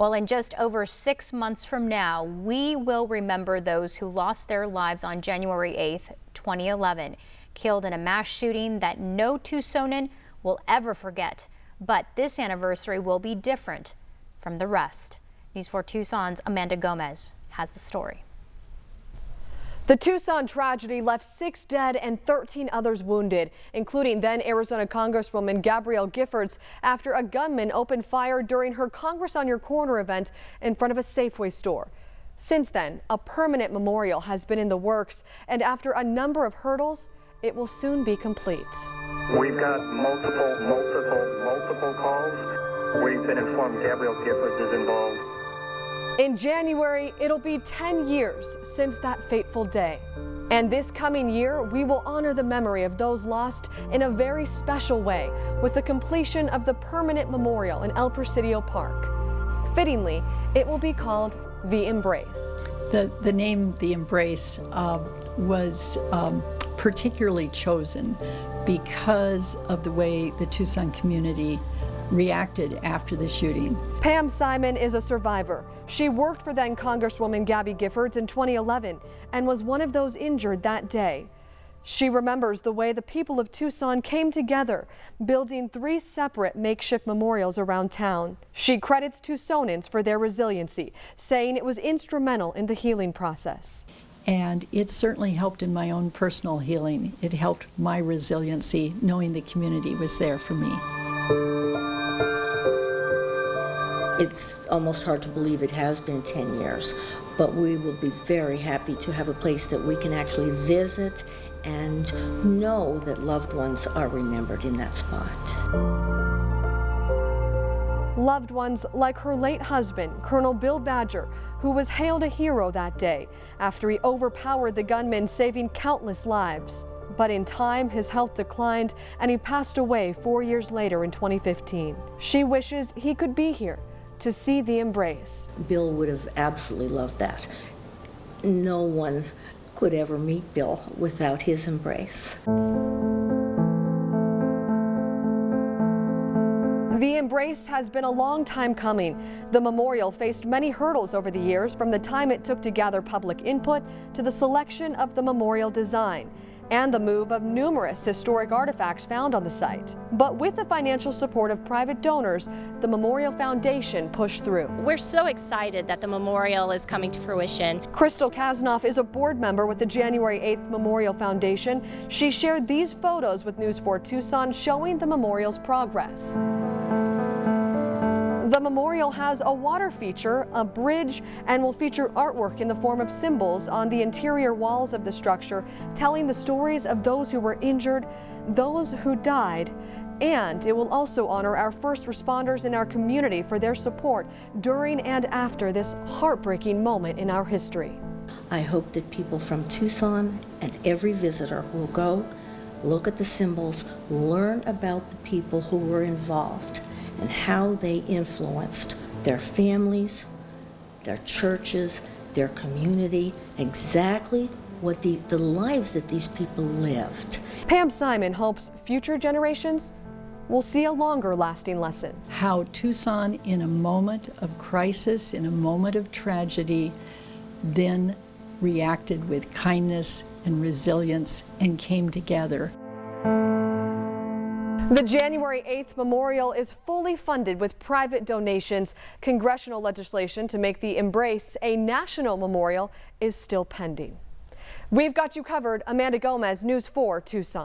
Well, in just over 6 months from now, we will remember those who lost their lives on January 8th, 2011, killed in a mass shooting that no Tucsonan will ever forget. But this anniversary will be different from the rest. News 4 Tucson's Amanda Gomez has the story. The Tucson tragedy left 6 dead and 13 others wounded, including then Arizona Congresswoman Gabrielle Giffords, after a gunman opened fire during her Congress on Your Corner event in front of a Safeway store. Since then, a permanent memorial has been in the works, and after a number of hurdles, it will soon be complete. We've got multiple calls. We've been informed Gabrielle Giffords is involved. In January, it'll be 10 years since that fateful day. And this coming year, we will honor the memory of those lost in a very special way with the completion of the permanent memorial in El Presidio Park. Fittingly, it will be called The Embrace. The name The Embrace was particularly chosen because of the way the Tucson community reacted after the shooting. Pam Simon is a survivor. She worked for then Congresswoman Gabby Giffords in 2011 and was one of those injured that day. She remembers the way the people of Tucson came together, building 3 separate makeshift memorials around town. She credits Tucsonans for their resiliency, saying it was instrumental in the healing process. And it certainly helped in my own personal healing. It helped my resiliency, knowing the community was there for me. It's almost hard to believe it has been 10 years, but we will be very happy to have a place that we can actually visit and know that loved ones are remembered in that spot. Loved ones like her late husband, Colonel Bill Badger, who was hailed a hero that day after he overpowered the gunman, saving countless lives. But in time, his health declined and he passed away 4 years later in 2015. She wishes he could be here to see the embrace. Bill would have absolutely loved that. No one could ever meet Bill without his embrace. The embrace has been a long time coming. The memorial faced many hurdles over the years, from the time it took to gather public input to the selection of the memorial design and the move of numerous historic artifacts found on the site. But with the financial support of private donors, the Memorial Foundation pushed through. We're so excited that the memorial is coming to fruition. Crystal Kasnoff is a board member with the January 8th Memorial Foundation. She shared these photos with News 4 Tucson showing the memorial's progress. The memorial has a water feature, a bridge, and will feature artwork in the form of symbols on the interior walls of the structure, telling the stories of those who were injured, those who died, and it will also honor our first responders in our community for their support during and after this heartbreaking moment in our history. I hope that people from Tucson and every visitor will go, look at the symbols, learn about the people who were involved and how they influenced their families, their churches, their community, exactly what the lives that these people lived. Pam Simon hopes future generations will see a longer lasting lesson. How Tucson, in a moment of crisis, in a moment of tragedy, then reacted with kindness and resilience and came together. The January 8th memorial is fully funded with private donations. Congressional legislation to make the Embrace a national memorial is still pending. We've got you covered. Amanda Gomez, News 4 Tucson.